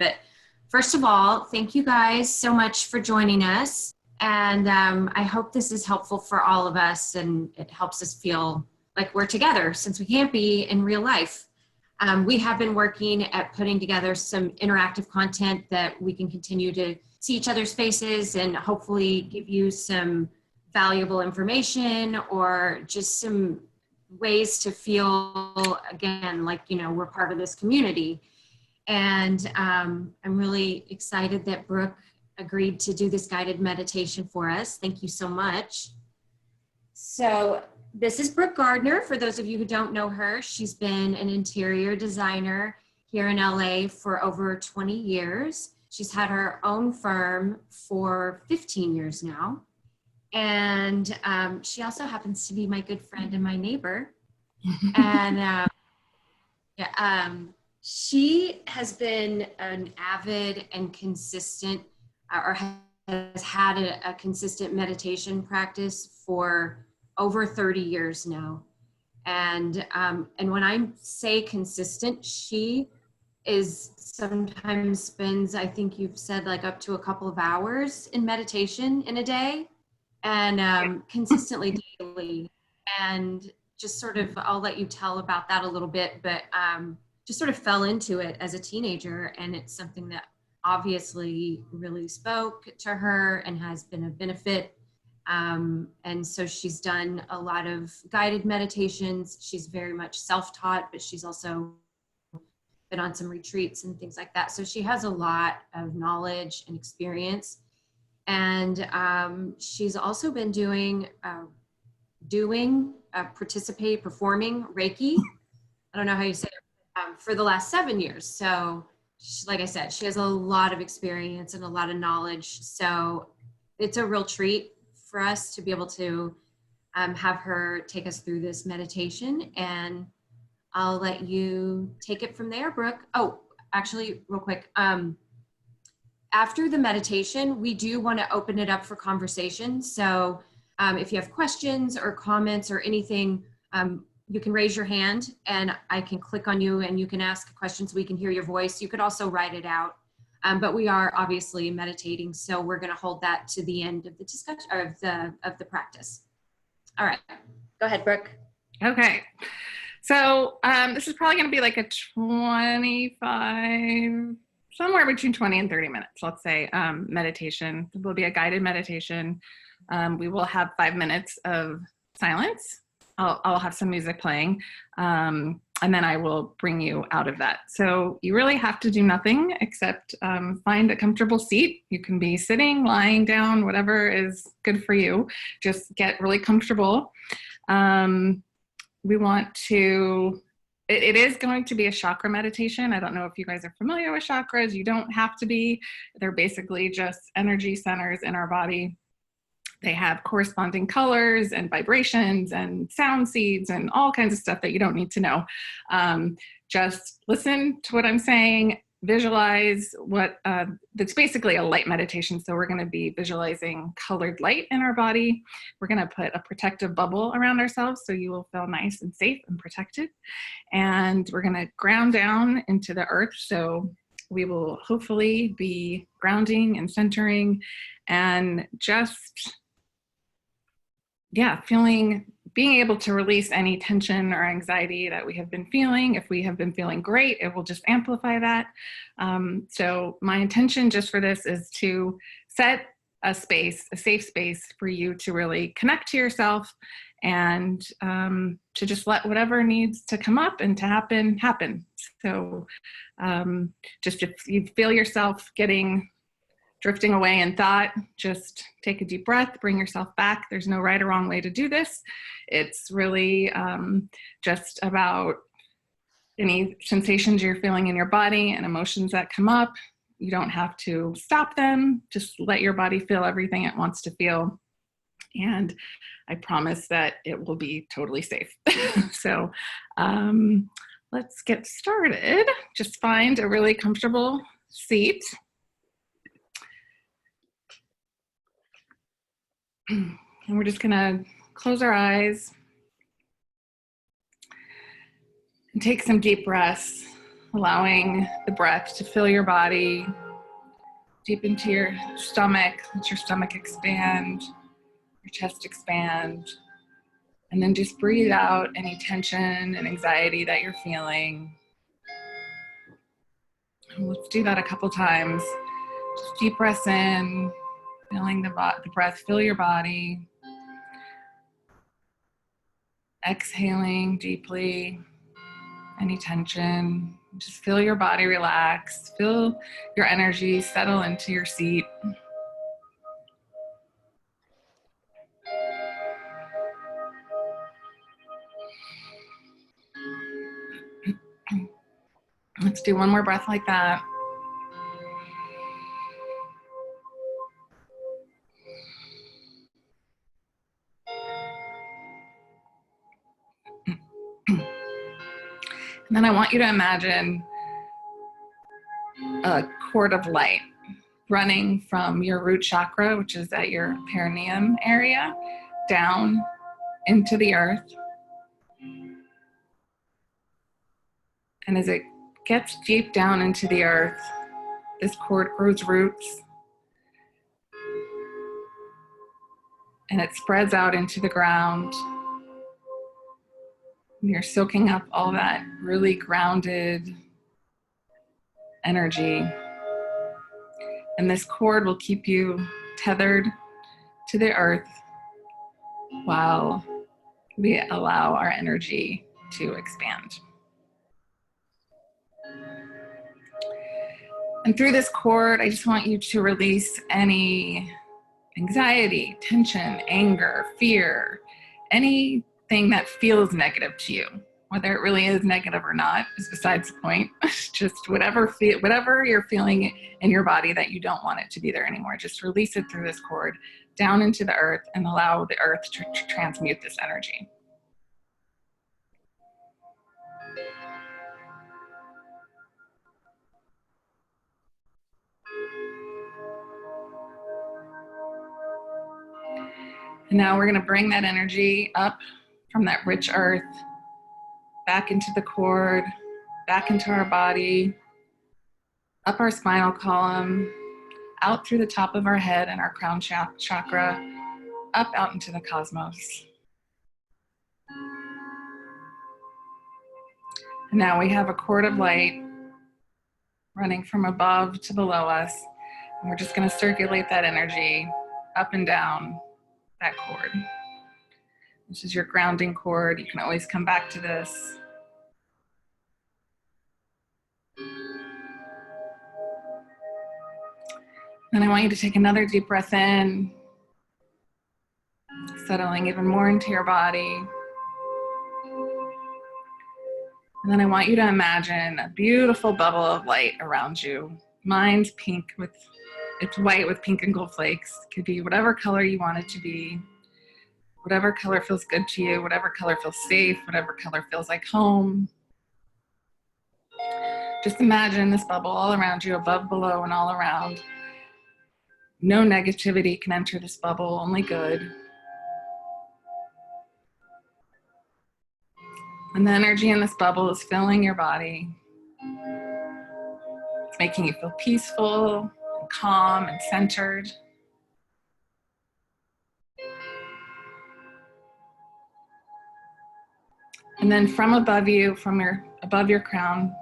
But first of all, thank you guys so much for joining us. And I hope this is helpful for all of us and it helps us feel like we're together since we can't be in real life. We have been working at putting together some interactive content that we can continue to see each other's faces and hopefully give you some valuable information or just some ways to feel, again, like, you know, we're part of this community. And I'm really excited that Brooke agreed to do this guided meditation for us. Thank you so much. So this is Brooke Gardner. For those of you who don't know her, she's been an interior designer here in LA for over 20 years. She's had her own firm for 15 years now. And she also happens to be my good friend and my neighbor. And she has been an avid and consistent, or has had a consistent meditation practice for over 30 years now. And when I say consistent, she is sometimes spends, I think you've said, like up to a couple of hours in meditation in a day, and consistently daily. And just sort of, I'll let you tell about that a little bit, but just sort of fell into it as a teenager. And it's something that obviously really spoke to her and has been a benefit. And so she's done a lot of guided meditations. She's very much self-taught, but she's also been on some retreats and things like that. So she has a lot of knowledge and experience. And she's also been performing Reiki. I don't know how you say it, for the last 7 years. So like I said, she has a lot of experience and a lot of knowledge. So it's a real treat for us to be able to have her take us through this meditation. And I'll let you take it from there, Brooke. Oh, actually, real quick. After the meditation, we do want to open it up for conversation. So if you have questions or comments or anything, you can raise your hand and I can click on you and you can ask a question so we can hear your voice. You could also write it out. But we are obviously meditating, so we're going to hold that to the end of the discussion, or of the practice. All right, go ahead, Brooke. Okay, so this is probably going to be like a 25, somewhere between 20 and 30 minutes, let's say, meditation. It will be a guided meditation. We will have 5 minutes of silence. I'll have some music playing. And then I will bring you out of that. So you really have to do nothing except find a comfortable seat. You can be sitting, lying down, whatever is good for you. Just get really comfortable. We want to, it is going to be a chakra meditation. I don't know if you guys are familiar with chakras. You don't have to be. They're basically just energy centers in our body. They have corresponding colors and vibrations and sound seeds and all kinds of stuff that you don't need to know. Just listen to what I'm saying, visualize what, that's basically a light meditation. So we're going to be visualizing colored light in our body. We're going to put a protective bubble around ourselves so you will feel nice and safe and protected. And we're going to ground down into the earth. So we will hopefully be grounding and centering and just, being able to release any tension or anxiety that we have been feeling. If we have been feeling great, it will just amplify that. So my intention just for this is to set a space, a safe space for you to really connect to yourself and to just let whatever needs to come up and to happen. So just if you feel yourself drifting away in thought, just take a deep breath, bring yourself back. There's no right or wrong way to do this. It's really just about any sensations you're feeling in your body and emotions that come up. You don't have to stop them. Just let your body feel everything it wants to feel. And I promise that it will be totally safe. So let's get started. Just find a really comfortable seat. And we're just gonna close our eyes and take some deep breaths. allowing the breath to fill your body deep into your stomach. Let your stomach expand, your chest expand, and then just breathe out any tension and anxiety that you're feeling. Let's do that a couple times. Just deep breaths in, feeling the breath fill your body. Exhaling deeply, any tension. Just feel your body relax. Feel your energy settle into your seat. Let's do one more breath like that. And then I want you to imagine a cord of light running from your root chakra, which is at your perineum area, down into the earth. And as it gets deep down into the earth, this cord grows roots and it spreads out into the ground. And you're soaking up all that really grounded energy. And this cord will keep you tethered to the earth while we allow our energy to expand. And through this cord, I just want you to release any anxiety, tension, anger, fear, anything that feels negative to you. Whether it really is negative or not is besides the point. Just whatever you're feeling in your body that you don't want it to be there anymore, just release it through this cord down into the earth and allow the earth to transmute this energy. And now we're going to bring that energy up from that rich earth back into the cord, back into our body, up our spinal column, out through the top of our head and our crown chakra, up out into the cosmos. And now we have a cord of light running from above to below us. And we're just going to circulate that energy up and down that cord. This is your grounding cord. You can always come back to this. Then I want you to take another deep breath in, settling even more into your body. And then I want you to imagine a beautiful bubble of light around you. Mine's pink it's white with pink and gold flakes. It could be whatever color you want it to be. Whatever color feels good to you, whatever color feels safe, whatever color feels like home. Just imagine this bubble all around you, above, below, and all around. No negativity can enter this bubble, only good. And the energy in this bubble is filling your body. It's making you feel peaceful, and calm, and centered. And then from above you, above your crown,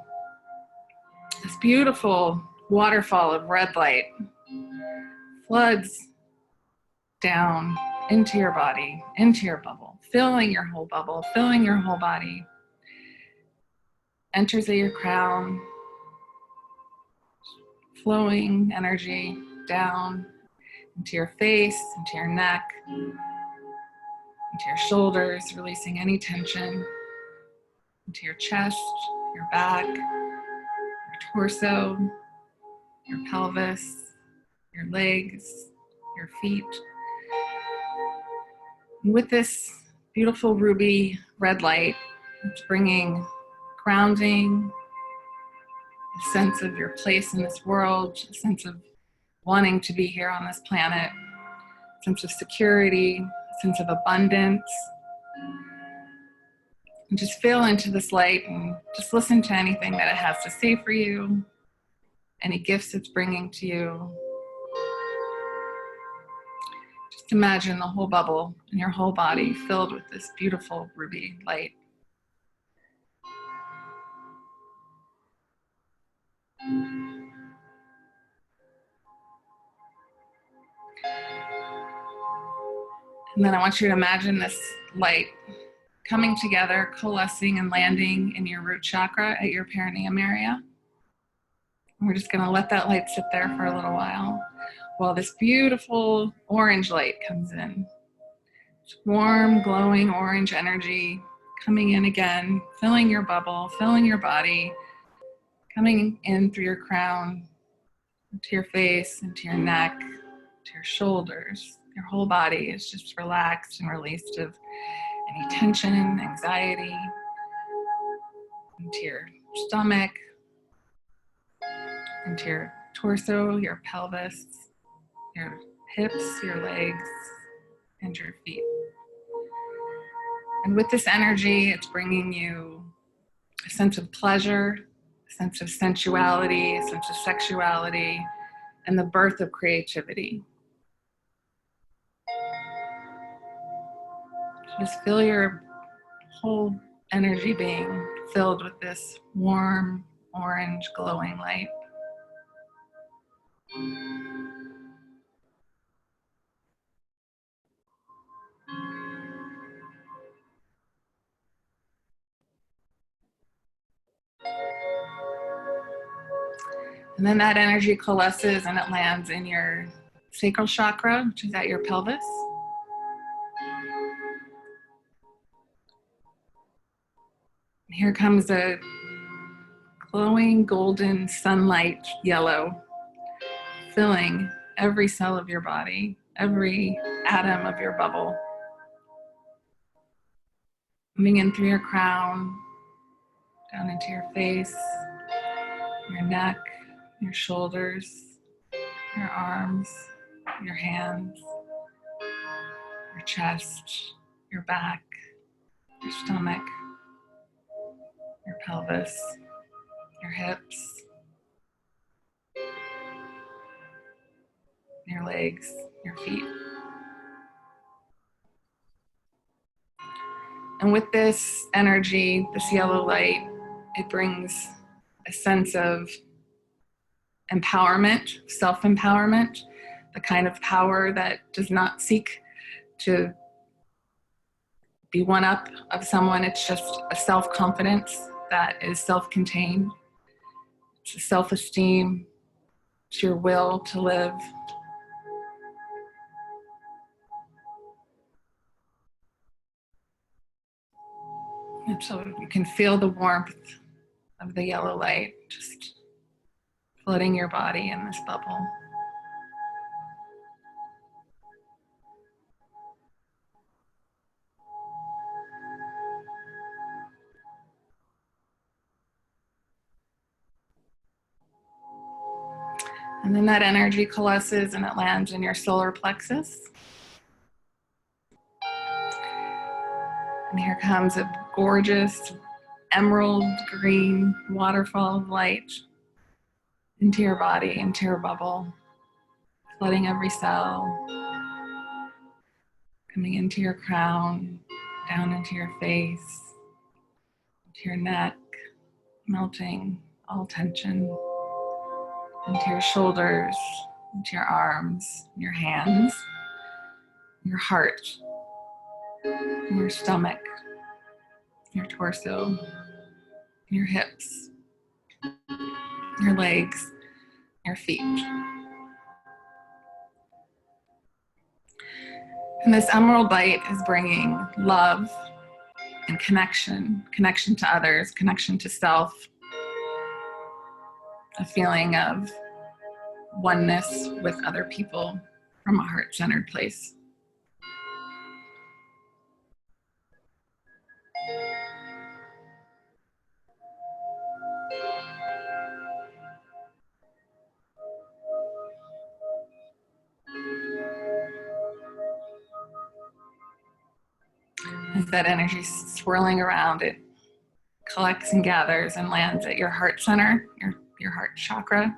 this beautiful waterfall of red light floods down into your body, into your bubble, filling your whole bubble, filling your whole body. Enters at your crown, flowing energy down into your face, into your neck, into your shoulders, releasing any tension, into your chest, your back, your torso, your pelvis, your legs, your feet. And with this beautiful ruby red light, it's bringing grounding, a sense of your place in this world, a sense of wanting to be here on this planet, a sense of security, a sense of abundance. And just feel into this light and just listen to anything that it has to say for you, any gifts it's bringing to you. Just imagine the whole bubble and your whole body filled with this beautiful ruby light. And then I want you to imagine this light coming together, coalescing and landing in your root chakra at your perineum area. And we're just going to let that light sit there for a little while this beautiful orange light comes in. It's warm, glowing orange energy coming in again, filling your bubble, filling your body, coming in through your crown, to your face, into your neck, to your shoulders. Your whole body is just relaxed and released of any tension, anxiety, into your stomach, into your torso, your pelvis, your hips, your legs, and your feet. And with this energy, it's bringing you a sense of pleasure, a sense of sensuality, a sense of sexuality, and the birth of creativity. Just feel your whole energy being filled with this warm, orange, glowing light. And then that energy coalesces and it lands in your sacral chakra, which is at your pelvis. And here comes a glowing golden sunlight yellow, filling every cell of your body, every atom of your bubble. Moving in through your crown, down into your face, your neck, your shoulders, your arms, your hands, your chest, your back, your stomach, your pelvis, your hips, your legs, your feet. And with this energy, this yellow light, it brings a sense of empowerment, self-empowerment, the kind of power that does not seek to be one up of someone. It's just a self-confidence that is self-contained. It's a self-esteem. It's your will to live. And so you can feel the warmth of the yellow light just flooding your body in this bubble. And then that energy coalesces and it lands in your solar plexus. And here comes a gorgeous emerald green waterfall of light into your body, into your bubble, flooding every cell, coming into your crown, down into your face, into your neck, melting all tension, into your shoulders, into your arms, your hands, your heart, your stomach, your torso, your hips, your legs, your feet. And this emerald light is bringing love and connection to others, connection to self, a feeling of oneness with other people from a heart-centered place. As that energy swirling around, it collects and gathers and lands at your heart center, your heart chakra.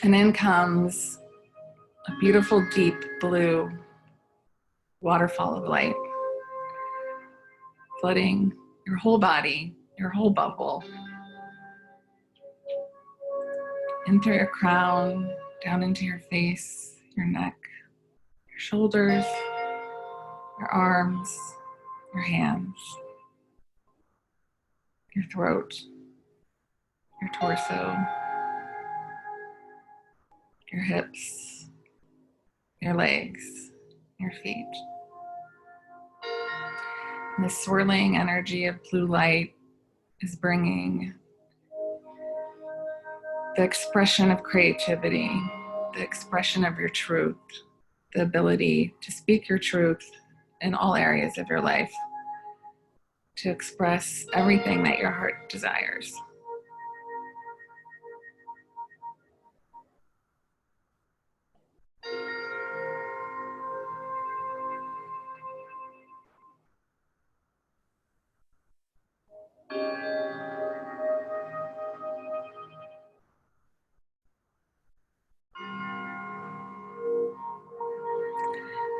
And in comes a beautiful deep blue waterfall of light, flooding your whole body, your whole bubble, in through your crown, down into your face, your neck, your shoulders, your arms, your hands, your throat, your torso, your hips, your legs, your feet. And the swirling energy of blue light is bringing the expression of creativity, the expression of your truth, the ability to speak your truth in all areas of your life, to express everything that your heart desires.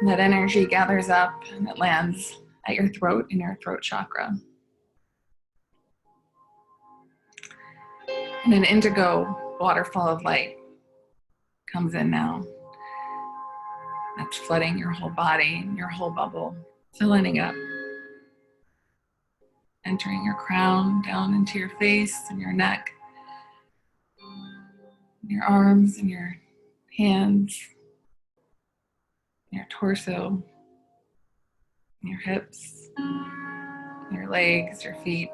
And that energy gathers up and it lands at your throat in your throat chakra. And an indigo waterfall of light comes in now. That's flooding your whole body, your whole bubble, filling up, entering your crown, down into your face and your neck, your arms and your hands, your torso, your hips, your legs, your feet.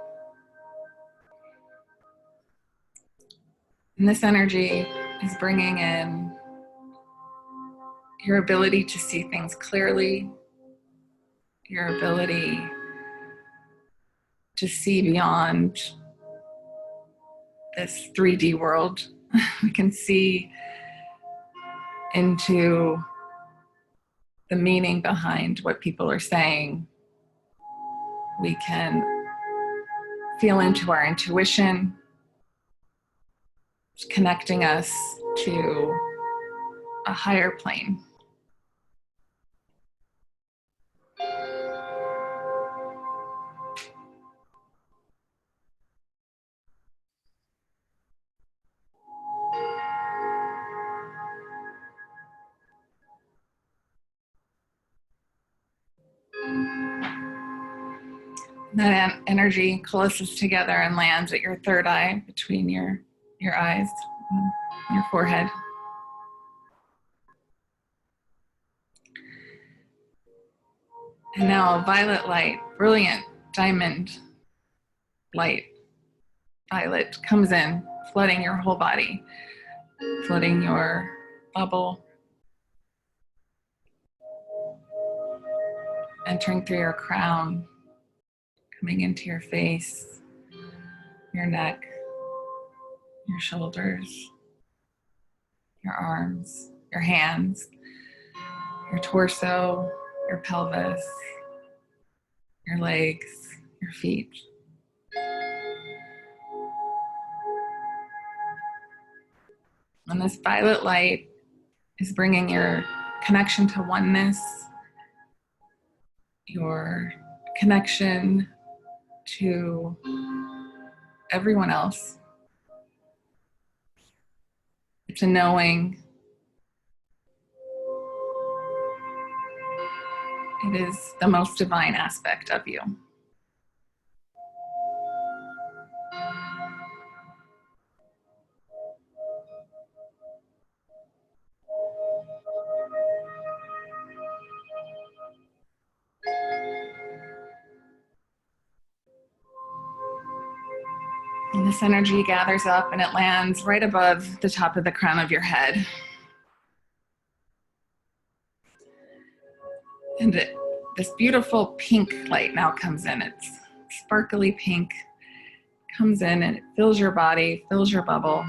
And this energy is bringing in your ability to see things clearly, your ability to see beyond this 3D world. We can see into the meaning behind what people are saying. We can feel into our intuition, connecting us to a higher plane. That energy coalesces together and lands at your third eye, between your eyes, your forehead. And now violet light, brilliant diamond light, violet, comes in, flooding your whole body, flooding your bubble, entering through your crown, coming into your face, your neck, your shoulders, your arms, your hands, your torso, your pelvis, your legs, your feet. And this violet light is bringing your connection to oneness, your connection to everyone else. It's a knowing. It is the most divine aspect of you. And this energy gathers up and it lands right above the top of the crown of your head. And this beautiful pink light now comes in. It's sparkly pink, comes in and it fills your body, fills your bubble.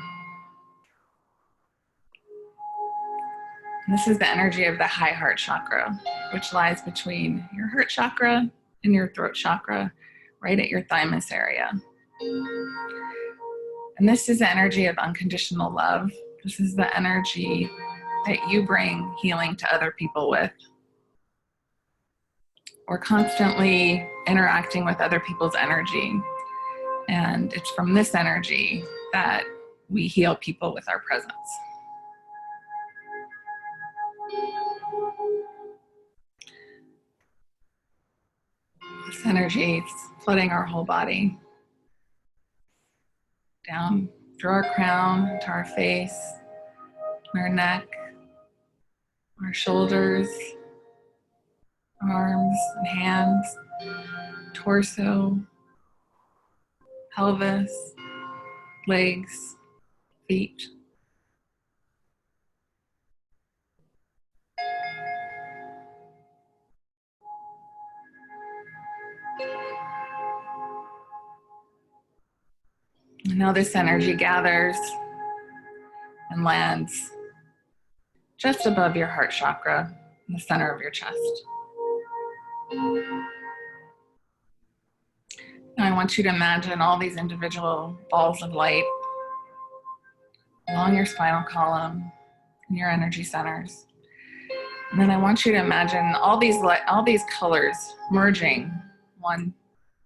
This is the energy of the high heart chakra, which lies between your heart chakra and your throat chakra, right at your thymus area. And this is the energy of unconditional love. This is the energy that you bring healing to other people with. We're constantly interacting with other people's energy. And it's from this energy that we heal people with our presence. This energy is flooding our whole body, down through our crown, to our face, our neck, our shoulders, arms and hands, torso, pelvis, legs, feet. And now this energy gathers and lands just above your heart chakra, in the center of your chest. Now I want you to imagine all these individual balls of light along your spinal column and your energy centers. And then I want you to imagine all these colors merging one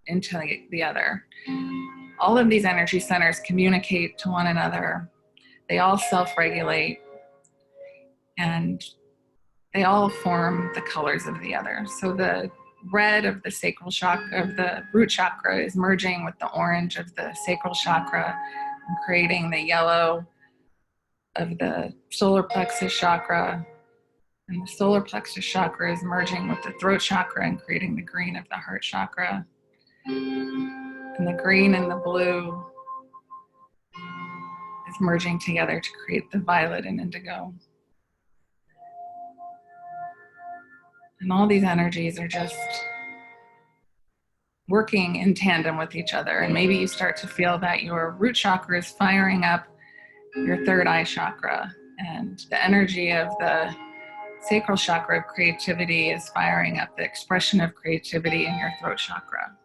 into the other. All of these energy centers communicate to one another. They all self-regulate, and they all form the colors of the other. So the red of the sacral chakra, of the root chakra, is merging with the orange of the sacral chakra and creating the yellow of the solar plexus chakra. And the solar plexus chakra is merging with the throat chakra and creating the green of the heart chakra. And the green and the blue is merging together to create the violet and indigo. And all these energies are just working in tandem with each other. And maybe you start to feel that your root chakra is firing up your third eye chakra, and the energy of the sacral chakra of creativity is firing up the expression of creativity in your throat chakra.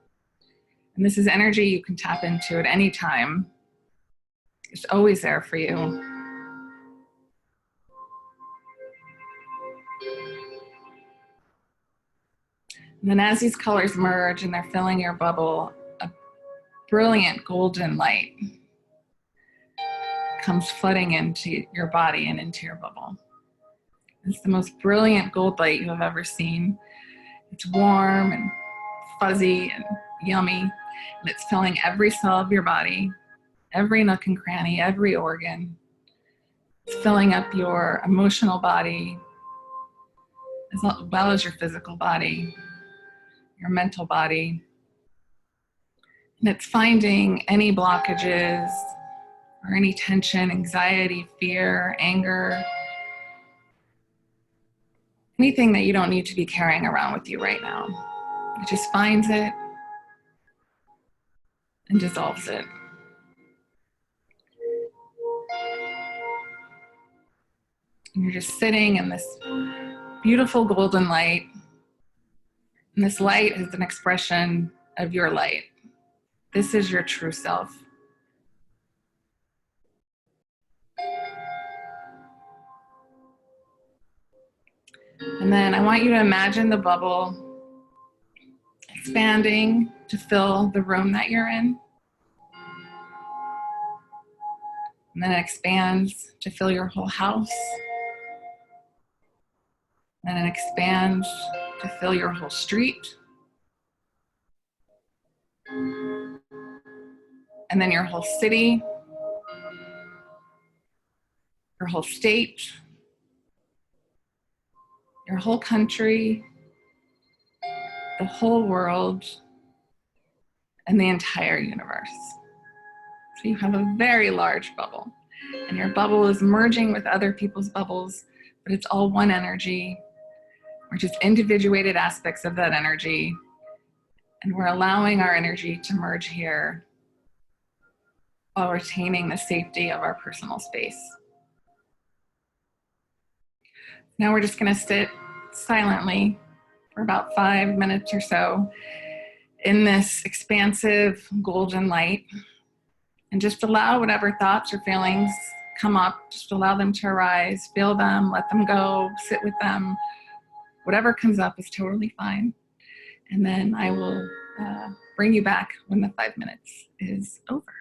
And this is energy you can tap into at any time. It's always there for you. And then as these colors merge and they're filling your bubble, a brilliant golden light comes flooding into your body and into your bubble. It's the most brilliant gold light you have ever seen. It's warm and fuzzy and yummy, and it's filling every cell of your body, every nook and cranny, every organ. It's filling up your emotional body, as well as your physical body, your mental body. And it's finding any blockages or any tension, anxiety, fear, anger, anything that you don't need to be carrying around with you right now. It just finds it and dissolves it. And you're just sitting in this beautiful golden light. And this light is an expression of your light. This is your true self. And then I want you to imagine the bubble expanding to fill the room that you're in. And then it expands to fill your whole house. And it expands to fill your whole street. And then your whole city, your whole state, your whole country, the whole world, and the entire universe. So you have a very large bubble, and your bubble is merging with other people's bubbles, but it's all one energy. We're just individuated aspects of that energy, and we're allowing our energy to merge here while retaining the safety of our personal space. Now we're just going to sit silently for about 5 minutes or so in this expansive golden light, and just allow whatever thoughts or feelings come up, just allow them to arise, feel them, let them go, sit with them. Whatever comes up is totally fine. And then I will bring you back when the 5 minutes is over.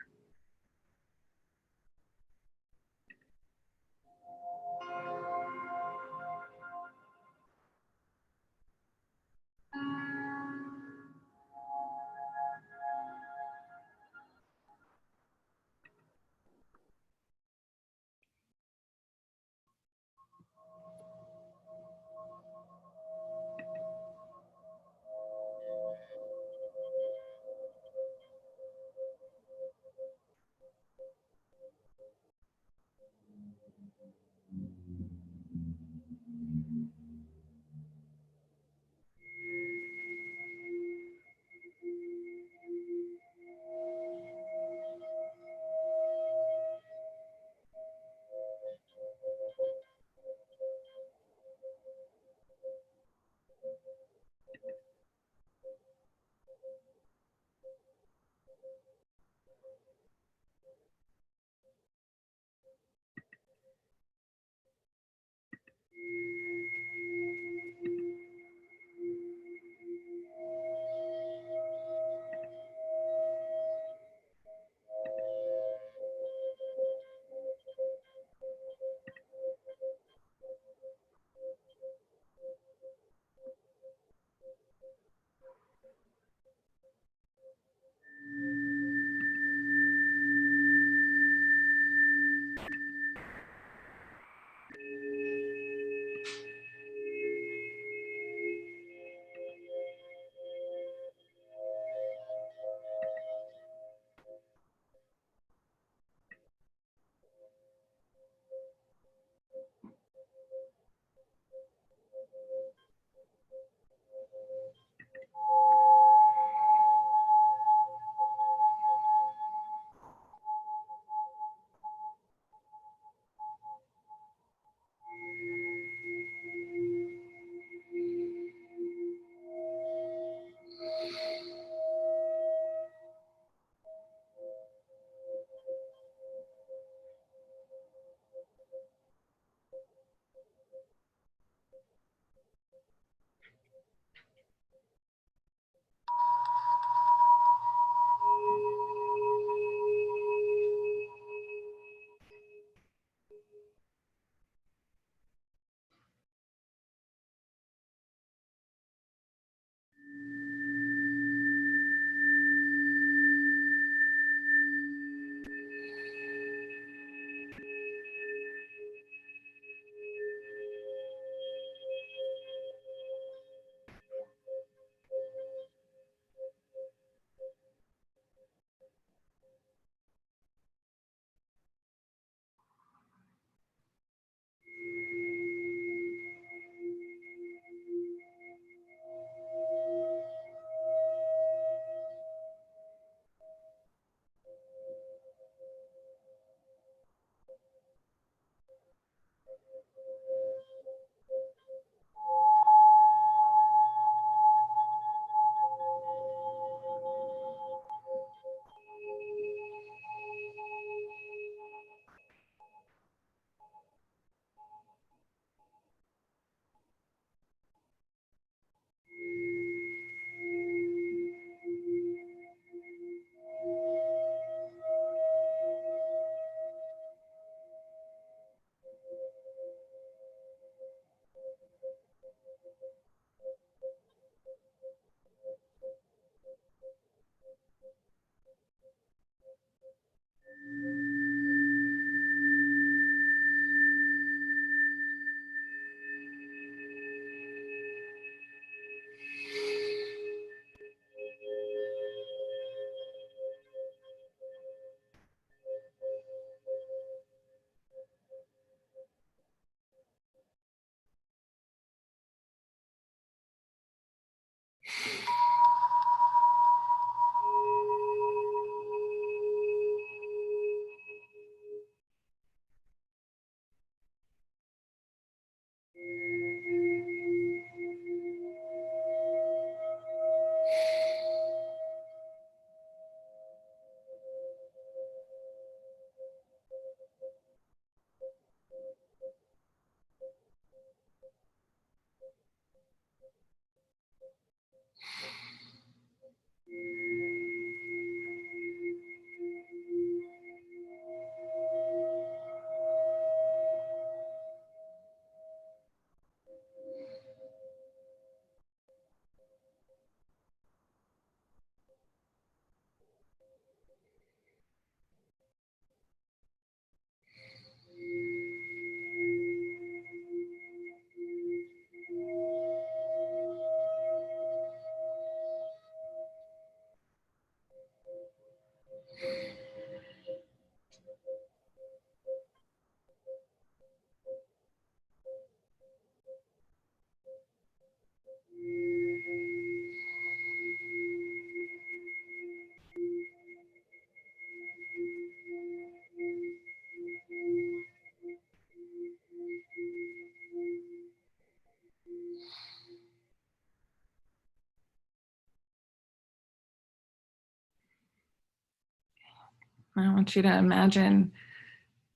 I want you to imagine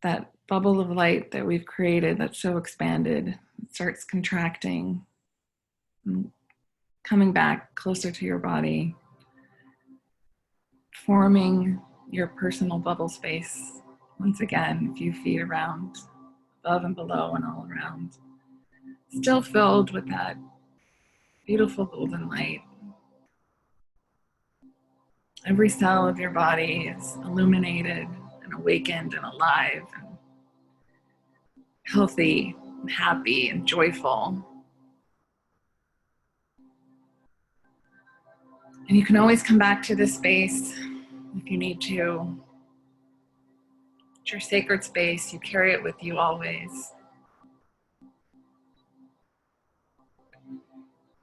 that bubble of light that we've created that's so expanded. It starts contracting, coming back closer to your body, forming your personal bubble space. Once again, a few feet around, above and below and all around. Still filled with that beautiful golden light. Every cell of your body is illuminated and awakened and alive and healthy and happy and joyful. And you can always come back to this space if you need to. It's your sacred space. You carry it with you always.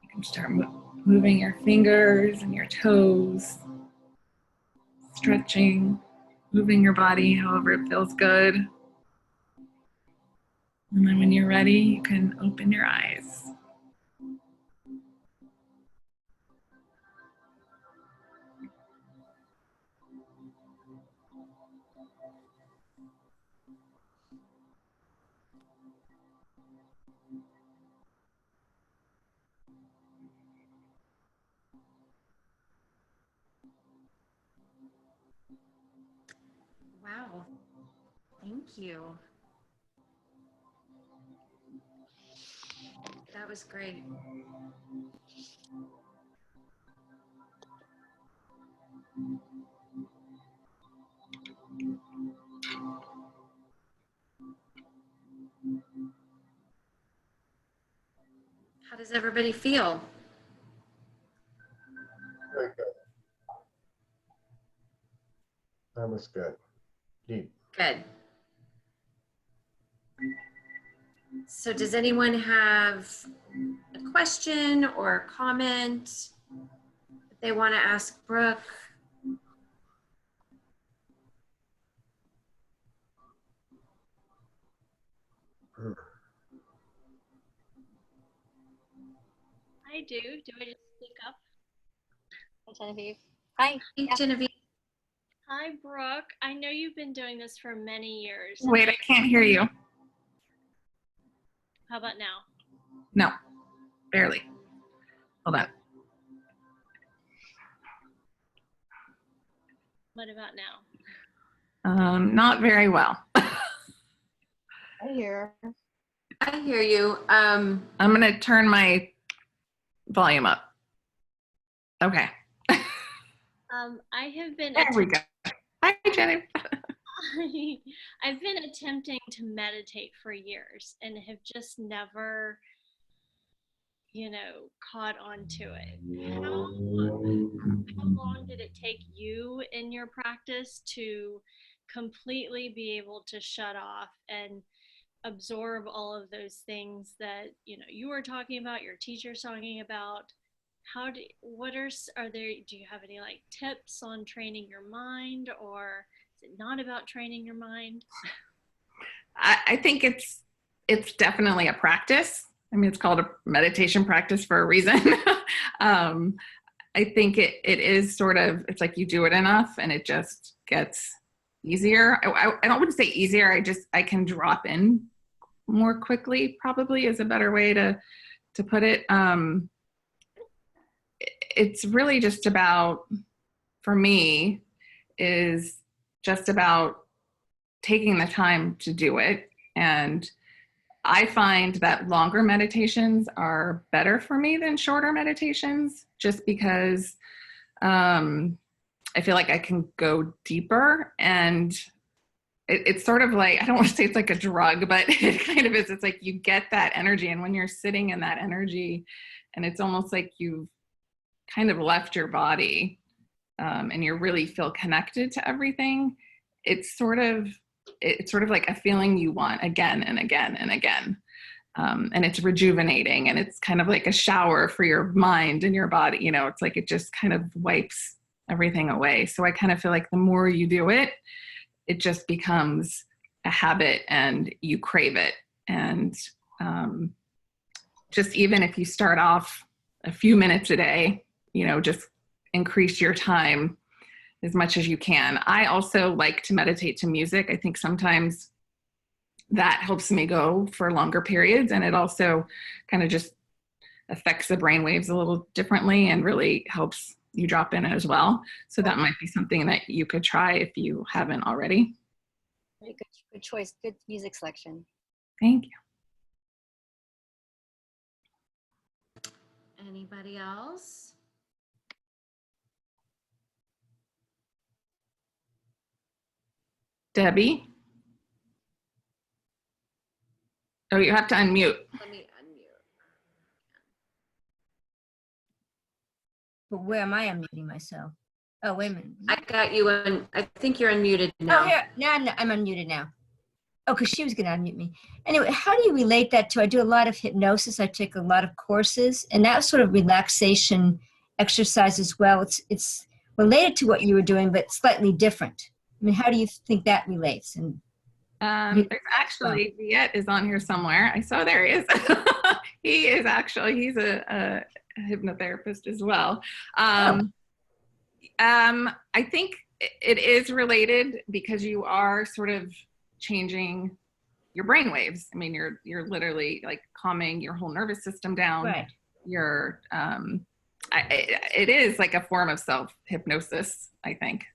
You can start moving your fingers and your toes, stretching, moving your body however it feels good. And then when you're ready, you can open your eyes. Wow. Thank you. That was great. How does everybody feel? Very good. That was good. Deep. Good. So does anyone have a question or a comment that they want to ask Brooke? I do. Do I just speak up? Hi, Genevieve. Hi. Hey, Genevieve. Hi, Brooke. I know you've been doing this for many years. Wait, I can't hear you. How about now? No, barely. Hold on. What about now? Not very well. I hear. I hear you. I'm going to turn my volume up. Okay. I have been. There we go. Hi, Jenny. I've been attempting to meditate for years and have just never, caught on to it. How long did it take you in your practice to completely be able to shut off and absorb all of those things that you were talking about, your teacher's talking about? Do you have any tips on training your mind, or is it not about training your mind? I think it's definitely a practice. I mean, it's called a meditation practice for a reason. I think it is sort of, it's like you do it enough and it just gets easier. I wouldn't say easier. I can drop in more quickly, probably is a better way to put it. It's really just about, for me, is just about taking the time to do it. And I find that longer meditations are better for me than shorter meditations, just because I feel like I can go deeper. And it's sort of like, I don't want to say it's like a drug, but it kind of is. It's like you get that energy. And when you're sitting in that energy, and it's almost like you've kind of left your body and you really feel connected to everything, it's sort of like a feeling you want again and again and again. And it's rejuvenating, and it's kind of like a shower for your mind and your body. It's like it just kind of wipes everything away. So I kind of feel like the more you do it, it just becomes a habit and you crave it. And just even if you start off a few minutes a day, just increase your time as much as you can. I also like to meditate to music. I think sometimes that helps me go for longer periods, and it also kind of just affects the brain waves a little differently and really helps you drop in as well. So that might be something that you could try if you haven't already. Very good, good choice. Good music selection. Thank you. Anybody else? Debbie? Oh, you have to unmute. Let me unmute. But where am I unmuting myself? Oh, wait a minute. I got you I think you're unmuted now. Oh, here. Now I'm unmuted now. Oh, because she was going to unmute me. Anyway, how do you relate that to? I do a lot of hypnosis. I take a lot of courses, and that sort of relaxation exercise as well. It's related to what you were doing, but slightly different. I mean, how do you think that relates? And There's actually, Viet is on here somewhere. I saw there he is. He's a hypnotherapist as well. I think it is related because you are sort of changing your brain waves. I mean, you're literally like calming your whole nervous system down. right. You're, it is like a form of self-hypnosis, I think.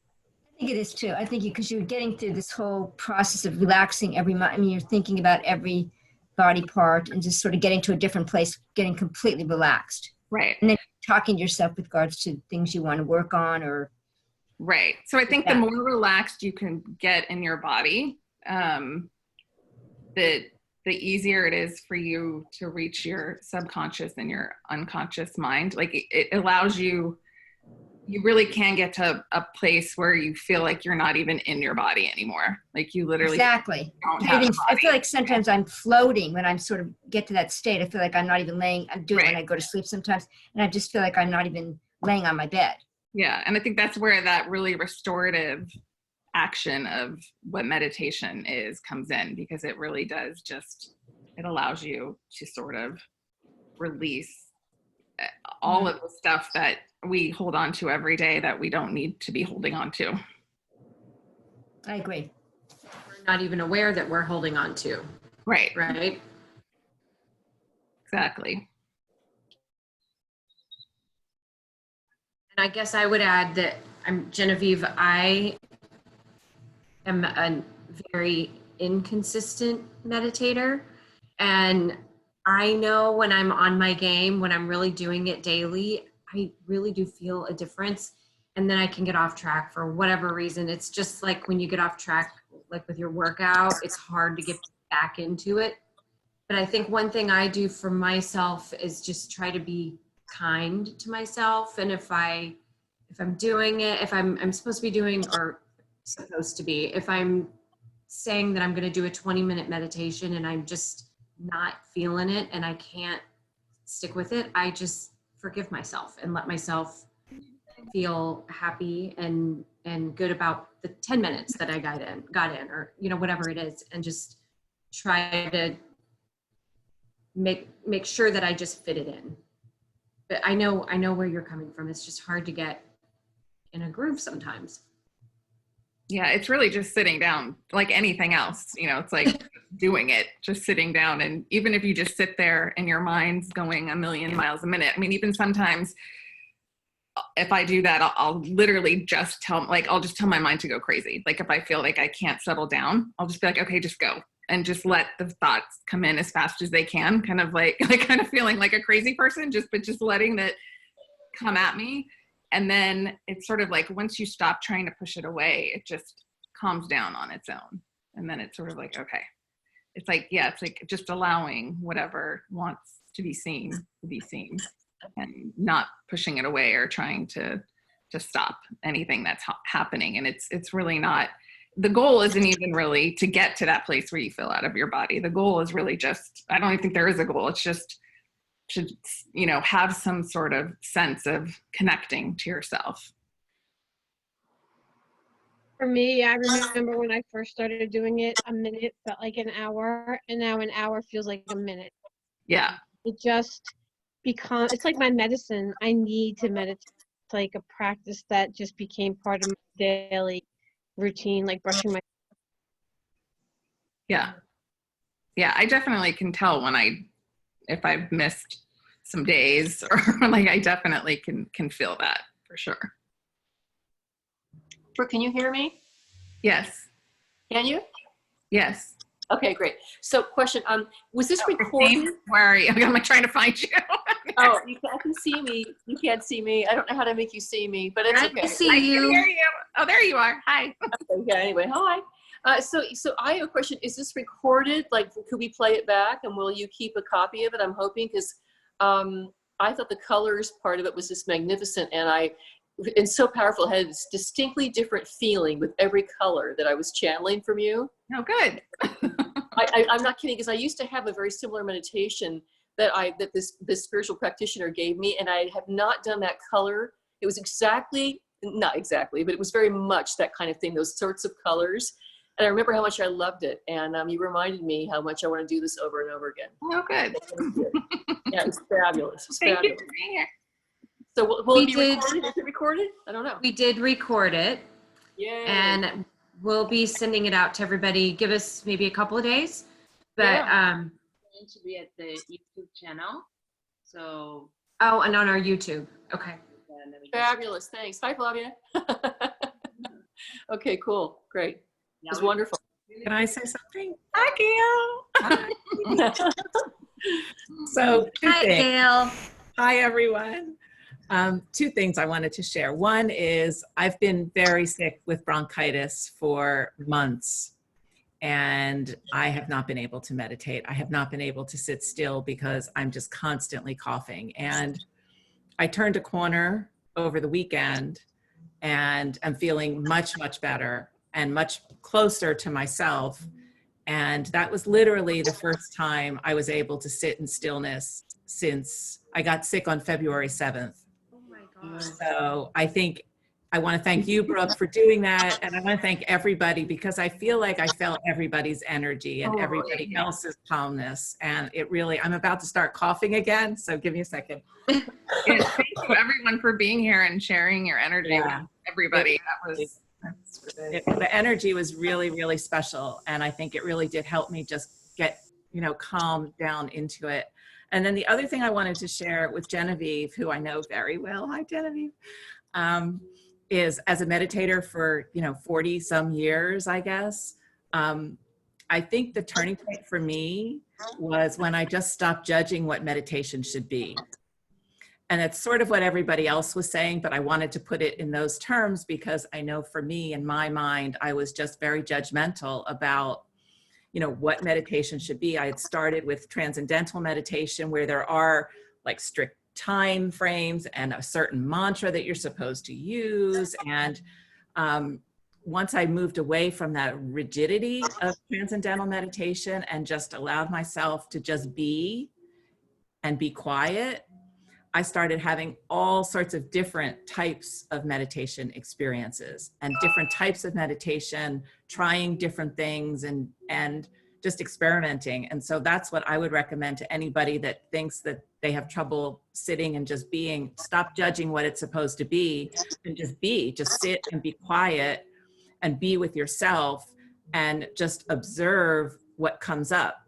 I think it is too. I think because you're getting through this whole process of relaxing every mind. I mean, you're thinking about every body part and just sort of getting to a different place, getting completely relaxed. Right. And then talking to yourself with regards to things you want to work on or. Right. So I think the more relaxed you can get in your body, the easier it is for you to reach your subconscious and your unconscious mind. Like it allows you really can get to a place where you feel like you're not even in your body anymore. Like you literally Exactly. don't have a body. I feel like sometimes I'm floating when I'm sort of get to that state. I feel like I'm not even I'm doing it when Right. I go to sleep sometimes. And I just feel like I'm not even laying on my bed. Yeah. And I think that's where that really restorative action of what meditation comes in, because it really does it allows you to sort of release all of the stuff that we hold on to every day that we don't need to be holding on to. I agree. We're not even aware that we're holding on to. Right. Right. Exactly. And I guess I would add that Genevieve, I am a very inconsistent meditator. And I know when I'm on my game, when I'm really doing it daily, I really do feel a difference. And then I can get off track for whatever reason. It's just like when you get off track, like with your workout, it's hard to get back into it. But I think one thing I do for myself is just try to be kind to myself. And if I'm doing it, if I'm supposed to be doing, or supposed to be, if I'm saying that I'm going to do a 20-minute meditation and I'm just not feeling it and I can't stick with it, I just forgive myself and let myself feel happy and good about the 10 minutes that I got in, or whatever it is, and just try to make sure that I just fit it in. But I know where you're coming from. It's just hard to get in a groove sometimes. Yeah, it's really just sitting down, like anything else. It's like doing it, just sitting down. And even if you just sit there and your mind's going a million miles a minute, I mean, even sometimes if I do that, I'll literally just I'll just tell my mind to go crazy. Like if I feel like I can't settle down, I'll just be like, okay, just go. And just let the thoughts come in as fast as they can, kind of like kind of feeling like a crazy person, but just letting that come at me. And then it's sort of like once you stop trying to push it away, it just calms down on its own. And then it's sort of like, okay. It's like, yeah, it's like just allowing whatever wants to be seen, and not pushing it away or trying to stop anything that's happening. And it's really not, the goal isn't even really to get to that place where you feel out of your body. The goal is really just, I don't even think there is a goal. It's just to, have some sort of sense of connecting to yourself. For me, I remember when I first started doing it, a minute felt like an hour, and now an hour feels like a minute. Yeah. It just becomes, it's like my medicine. I need to meditate like a practice that just became part of my daily routine, like brushing my. Yeah. Yeah, I definitely can tell if I've missed some days or like I definitely can feel that for sure. Brooke, can you hear me? Yes. Can you? Yes. Okay, great. So question, was this recorded? Where are you? I'm trying to find you. Oh, I can see me. You can't see me. I don't know how to make you see me, but it's okay. I see I you. can hear you. Oh, there you are. Hi. Okay, yeah, anyway, hi. So I have a question. Is this recorded? Like, could we play it back and will you keep a copy of it? I'm hoping, because I thought the colors part of it was just magnificent, and so powerful. It had this distinctly different feeling with every color that I was channeling from you. Oh, good. I'm not kidding, because I used to have a very similar meditation that this spiritual practitioner gave me, and I have not done that color. It was not exactly, but it was very much that kind of thing, those sorts of colors. And I remember how much I loved it. And you reminded me how much I want to do this over and over again. Oh, good. Yeah, it's fabulous. It's Thank fabulous. you for being here. So will it be recorded? Is it recorded? I don't know. We did record it. Yay. And we'll be sending it out to everybody. Give us maybe a couple of days. But Going to be at the YouTube channel. So. Oh, and on our YouTube. Okay. Fabulous. Thanks. Hi, Flavia. Okay, cool. Great. It was wonderful. Can I say something? Hi, Gail. So, Hi, Gail. Hi, everyone. Two things I wanted to share. One is I've been very sick with bronchitis for months, and I have not been able to meditate. I have not been able to sit still because I'm just constantly coughing. And I turned a corner over the weekend, and I'm feeling much, much better and much closer to myself. And that was literally the first time I was able to sit in stillness since I got sick on February 7th. Oh my God. So I think I want to thank you, Brooke, for doing that. And I want to thank everybody, because I feel like I felt everybody's energy and everybody else's calmness. And it really, I'm about to start coughing again. So give me a second. Yeah, thank you everyone for being here and sharing your energy with everybody. The energy was really, really special. And I think it really did help me just get, calm down into it. And then the other thing I wanted to share with Genevieve, who I know very well, hi Genevieve, is as a meditator for, 40 some years, I guess. I think the turning point for me was when I just stopped judging what meditation should be. And it's sort of what everybody else was saying, but I wanted to put it in those terms because I know for me, in my mind, I was just very judgmental about, what meditation should be. I had started with transcendental meditation, where there are like strict time frames and a certain mantra that you're supposed to use. And once I moved away from that rigidity of transcendental meditation and just allowed myself to just be and be quiet, I started having all sorts of different types of meditation experiences and different types of meditation, trying different things and just experimenting. And so that's what I would recommend to anybody that thinks that they have trouble sitting and just being. Stop judging what it's supposed to be and just be, just sit and be quiet and be with yourself and just observe what comes up.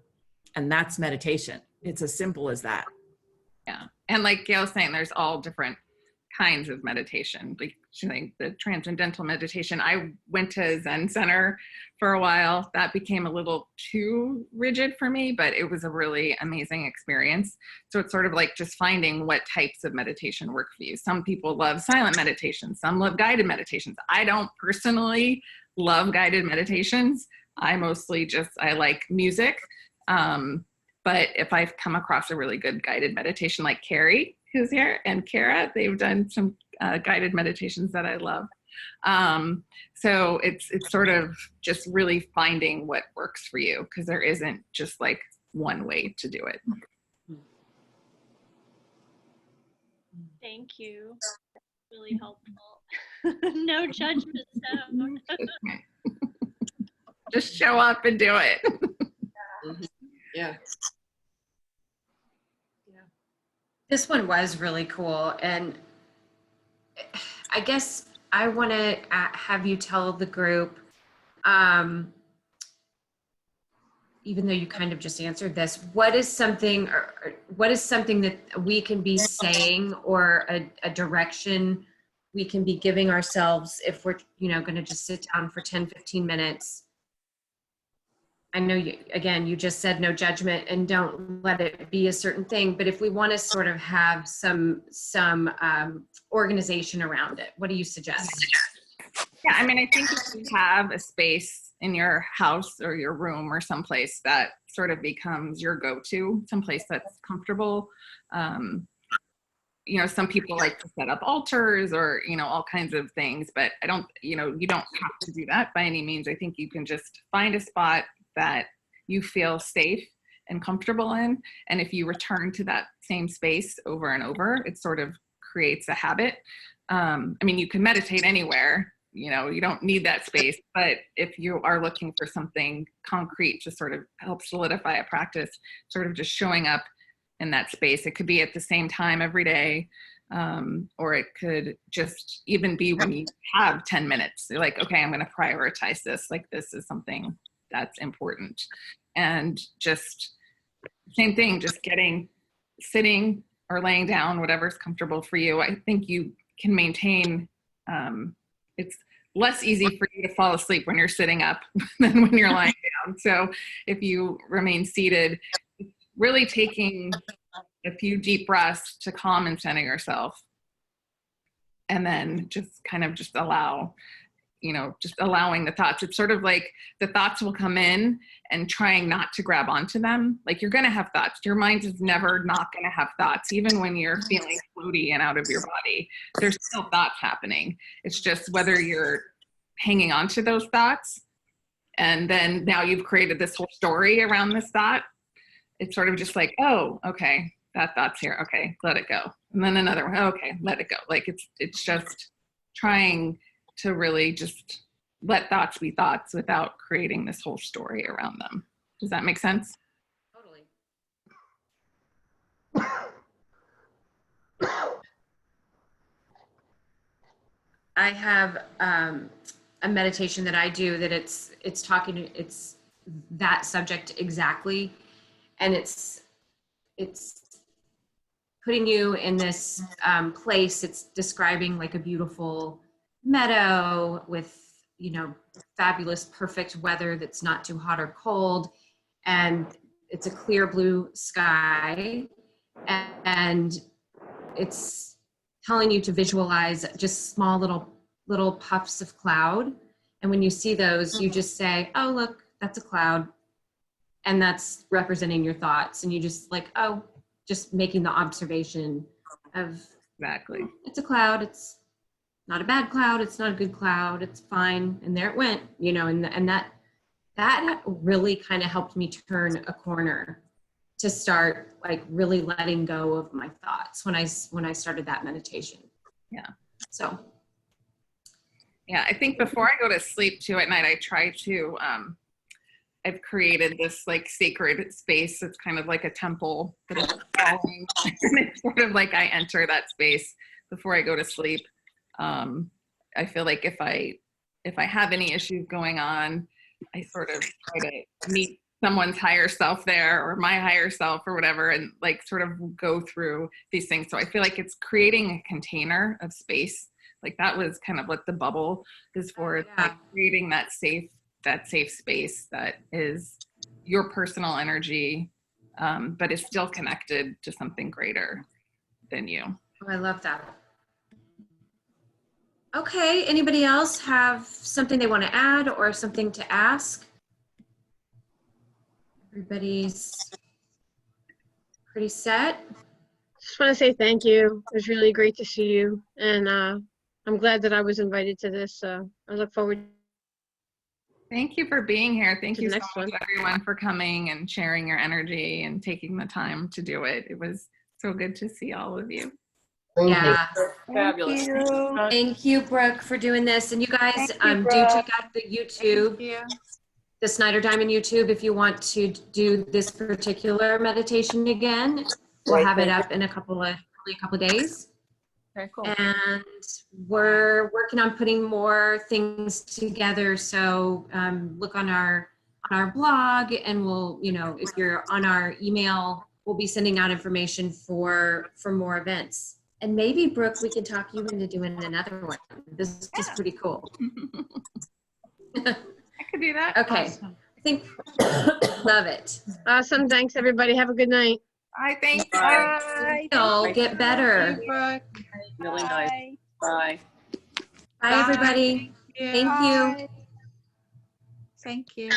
And that's meditation. It's as simple as that. Yeah. And like Gail was saying, there's all different kinds of meditation. Like she's saying, the transcendental meditation. I went to Zen Center for a while. That became a little too rigid for me, but it was a really amazing experience. So it's sort of like just finding what types of meditation work for you. Some people love silent meditation. Some love guided meditations. I don't personally love guided meditations. I like music. But if I've come across a really good guided meditation, like Carrie, who's here, and Kara, they've done some guided meditations that I love. So it's sort of just really finding what works for you, because there isn't just like one way to do it. Thank you. Really helpful. No judgment zone. Just show up and do it. Yeah. This one was really cool. And I guess I want to have you tell the group, even though you kind of just answered this, what is something that we can be saying, or a direction we can be giving ourselves if we're, going to just sit down for 10, 15 minutes? I know you just said no judgment and don't let it be a certain thing, but if we want to sort of have some organization around it, what do you suggest? Yeah, I mean, I think if you have a space in your house or your room or someplace that sort of becomes your go-to, someplace that's comfortable. Some people like to set up altars or, all kinds of things, but I don't, you don't have to do that by any means. I think you can just find a spot that you feel safe and comfortable in. And if you return to that same space over and over, it sort of creates a habit. I mean, you can meditate anywhere, you don't need that space, but if you are looking for something concrete to sort of help solidify a practice, sort of just showing up in that space, it could be at the same time every day, or it could just even be when you have 10 minutes. You're like, okay, I'm going to prioritize this. Like, this is something that's important. And just same thing, just sitting or laying down, whatever's comfortable for you. I think you can maintain, it's less easy for you to fall asleep when you're sitting up than when you're lying down. So if you remain seated, really taking a few deep breaths to calm and center yourself. And then just kind of just allow, just allowing the thoughts. It's sort of like the thoughts will come in and trying not to grab onto them. Like, you're going to have thoughts. Your mind is never not going to have thoughts. Even when you're feeling floaty and out of your body, there's still thoughts happening. It's just whether you're hanging on to those thoughts. And then now you've created this whole story around this thought. It's sort of just like, oh, okay, that thought's here. Okay, let it go. And then another one. Okay, let it go. Like, it's just trying to really just let thoughts be thoughts without creating this whole story around them. Does that make sense? Totally. I have a meditation that I do that it's that subject exactly, and it's putting you in this place. It's describing like a beautiful meadow with, fabulous, perfect weather that's not too hot or cold. And it's a clear blue sky. And it's telling you to visualize just small little puffs of cloud. And when you see those, you just say, oh, look, that's a cloud. And that's representing your thoughts. And you just like, oh, just making the observation of, Exactly. it's a cloud. It's not a bad cloud. It's not a good cloud. It's fine. And there it went, and that really kind of helped me turn a corner to start like really letting go of my thoughts when I started that meditation. Yeah. So. Yeah, I think before I go to sleep too at night, I try to, I've created this like sacred space. It's kind of like a temple that is falling. And it's sort of like I enter that space before I go to sleep. I feel like if I have any issues going on, I sort of try to meet someone's higher self there, or my higher self or whatever, and like sort of go through these things. So I feel like it's creating a container of space. Like, that was kind of what the bubble is for. It's like creating that safe space that is your personal energy, but is still connected to something greater than you. Oh, I love that. Okay, anybody else have something they want to add or something to ask? Everybody's pretty set. Just want to say thank you. It was really great to see you. And I'm glad that I was invited to this. I look forward. Thank you for being here. Thank you so next much, one. everyone, for coming and sharing your energy and taking the time to do it. It was so good to see all of you. Thank you. Yeah. Fabulous. Thank you, Brooke, for doing this. And you guys do check out the YouTube, the Snyder Diamond YouTube, if you want to do this particular meditation again. We'll have it up in a couple of days. Very cool. And we're working on putting more things together. So look on our blog, and we'll, you know, if you're on our email, we'll be sending out information for more events. And maybe, Brooke, we can talk you into doing another one. This is pretty cool. I could do that. Okay. Awesome. I think, love it. Awesome. Thanks, everybody. Have a good night. I think. Bye. You'll get better. Really nice. Bye. Bye, everybody. Thank you. Thank you.